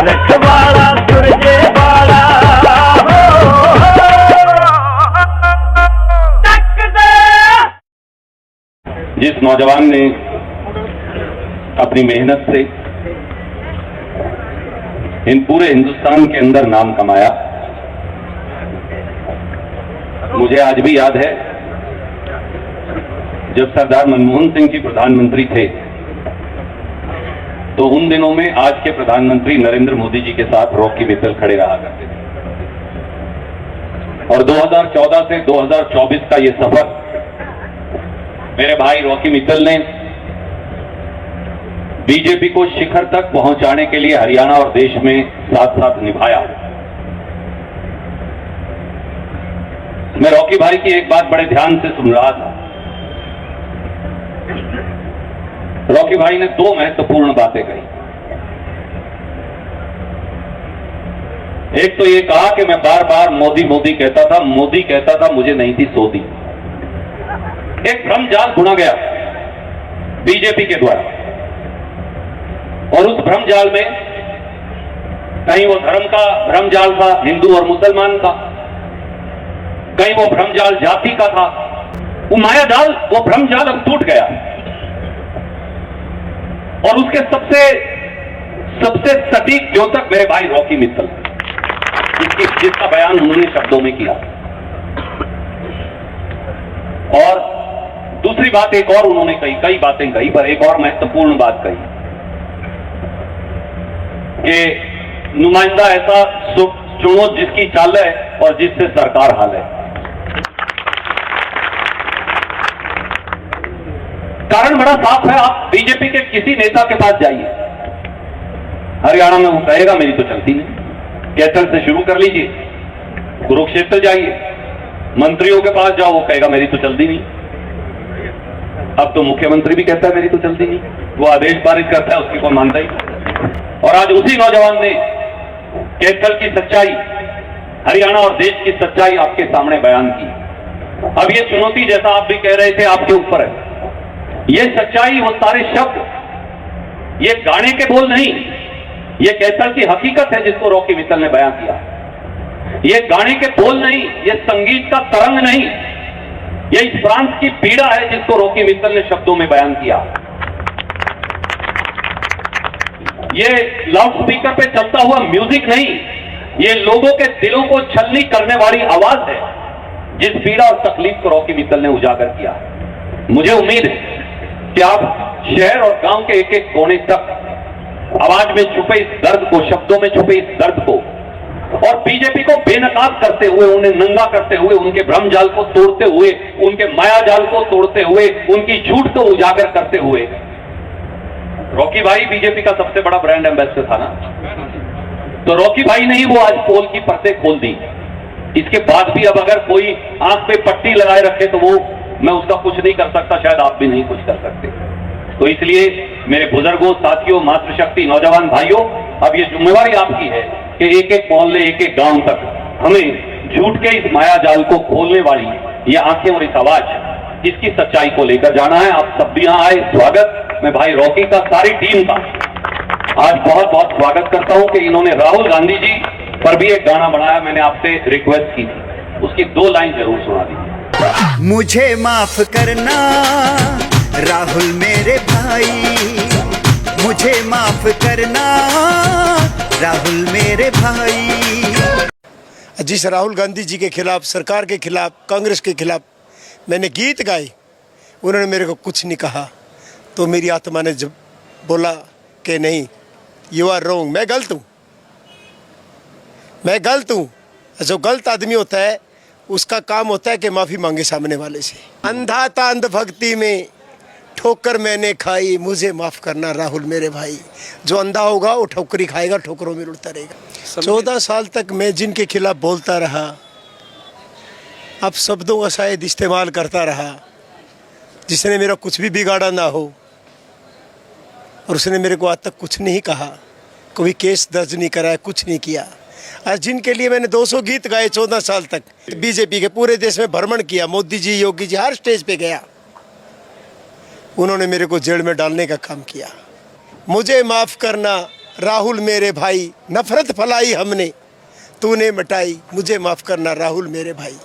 रखवाड़ा सुरजे वाला जिस नौजवान ने अपनी मेहनत से इन पूरे हिंदुस्तान के अंदर नाम कमाया, मुझे आज भी याद है जब सरदार मनमोहन सिंह जी प्रधानमंत्री थे तो उन दिनों में आज के प्रधानमंत्री नरेंद्र मोदी जी के साथ रॉकी मित्तल खड़े रहा करते थे। और 2014 से 2024 का ये सफर मेरे भाई रॉकी मित्तल ने बीजेपी को शिखर तक पहुंचाने के लिए हरियाणा और देश में साथ साथ निभाया। मैं रॉकी भाई की एक बात बड़े ध्यान से सुन रहा था। रॉकी भाई ने दो महत्वपूर्ण बातें कही। एक तो ये कहा कि मैं बार बार मोदी मोदी कहता था, मोदी कहता था मुझे नहीं थी सोदी। एक भ्रमजाल बुना गया बीजेपी के द्वारा और उस भ्रमजाल में कहीं वो धर्म का भ्रमजाल था, हिंदू और मुसलमान का, कहीं वो भ्रमजाल जाति का था। वो मायाजाल, वो भ्रमजाल अब टूट गया और उसके सबसे सटीक द्योतक मेरे भाई रॉकी मित्तल, जिसका बयान उन्होंने शब्दों में किया। और दूसरी बात एक और उन्होंने कही, कई बातें कही पर एक और महत्वपूर्ण बात कही कि नुमाइंदा ऐसा चुनो जिसकी चाल है और जिससे सरकार हाल है। कारण बड़ा साफ है, आप बीजेपी के किसी नेता के पास जाइए, हरियाणा में वो कहेगा मेरी तो चलती नहीं। कैथल से शुरू कर लीजिए, कुरुक्षेत्र जाइए, मंत्रियों के पास जाओ, वो कहेगा मेरी तो चलती नहीं। अब तो मुख्यमंत्री भी कहता है मेरी तो चलती नहीं, वो आदेश पारित करता है, उसकी कोई मानता ही नहीं। और आज उसी नौजवान ने कैथल की सच्चाई, हरियाणा और देश की सच्चाई आपके सामने बयान की। अब ये चुनौती, जैसा आप भी कह रहे थे, आपके ऊपर है। ये सच्चाई, वो सारे शब्द, ये गाने के बोल नहीं, ये कैथल की हकीकत है जिसको रॉकी मित्तल ने बयान किया। ये गाने के बोल नहीं, ये संगीत का तरंग नहीं, ये इस प्रांत की पीड़ा है जिसको रॉकी मित्तल ने शब्दों में बयान किया। ये लाउडस्पीकर पे चलता हुआ म्यूजिक नहीं, ये लोगों के दिलों को छलनी करने वाली आवाज है जिस पीड़ा और तकलीफ को रॉकी मित्तल ने उजागर किया। मुझे उम्मीद है कि आप शहर और गांव के एक एक कोने तक आवाज में छुपे इस दर्द को, शब्दों में छुपे इस दर्द को और बीजेपी को बेनकाब करते हुए, उन्हें नंगा करते हुए, उनके भ्रमजाल को तोड़ते हुए, उनके मायाजाल को तोड़ते हुए, उनकी झूठ को उजागर करते हुए। रॉकी भाई बीजेपी का सबसे बड़ा ब्रांड एम्बेसडर था ना, तो रॉकी भाई ने ही वो आज पोल की परतें खोल दी। इसके बाद भी अब अगर कोई आंख पे पट्टी लगाए रखे तो वो, मैं उसका कुछ नहीं कर सकता, शायद आप भी नहीं कुछ कर सकते। तो इसलिए मेरे बुजुर्गों, साथियों, मातृशक्ति, नौजवान भाइयों, अब ये जिम्मेवारी आपकी है कि एक एक मोहल्ले, एक एक गांव तक हमें झूठ के इस मायाजाल को खोलने वाली ये आंखें और इस आवाज, इसकी सच्चाई को लेकर जाना है। आप सब भी यहां आए, स्वागत। मैं भाई रॉकी का, सारी टीम का आज बहुत बहुत स्वागत करता हूं कि इन्होंने राहुल गांधी जी पर भी एक गाना बनाया। मैंने आपसे रिक्वेस्ट की थी, उसकी 2 लाइन जरूर सुना दीजिए। मुझे माफ करना राहुल मेरे भाई, मुझे माफ करना राहुल मेरे भाई। जिस राहुल गांधी जी के खिलाफ, सरकार के खिलाफ, कांग्रेस के खिलाफ मैंने गीत गाए, उन्होंने मेरे को कुछ नहीं कहा, तो मेरी आत्मा ने जब बोला कि नहीं, यू आर रॉन्ग, मैं गलत हूँ, मैं गलत हूँ। जो गलत आदमी होता है उसका काम होता है कि माफ़ी मांगे सामने वाले से। अंधा था अंधभक्ति में, ठोकर मैंने खाई, मुझे माफ़ करना राहुल मेरे भाई। जो अंधा होगा वो ठोकरी खाएगा, ठोकरों में उड़ता रहेगा। 14 साल तक मैं जिनके खिलाफ बोलता रहा, अब शब्दों का शायद इस्तेमाल करता रहा, जिसने मेरा कुछ भी बिगाड़ा ना हो, और उसने मेरे को आज तक कुछ नहीं कहा, कोई केस दर्ज नहीं कराया, कुछ नहीं किया। आज जिनके लिए मैंने 200 गीत गाए 14 साल तक, बीजेपी के पूरे देश में भ्रमण किया, मोदी जी, योगी जी, हर स्टेज पे गया, उन्होंने मेरे को जेल में डालने का काम किया। मुझे माफ़ करना राहुल मेरे भाई, नफरत फैलाई हमने, तूने मिटाई, मुझे माफ़ करना राहुल मेरे भाई।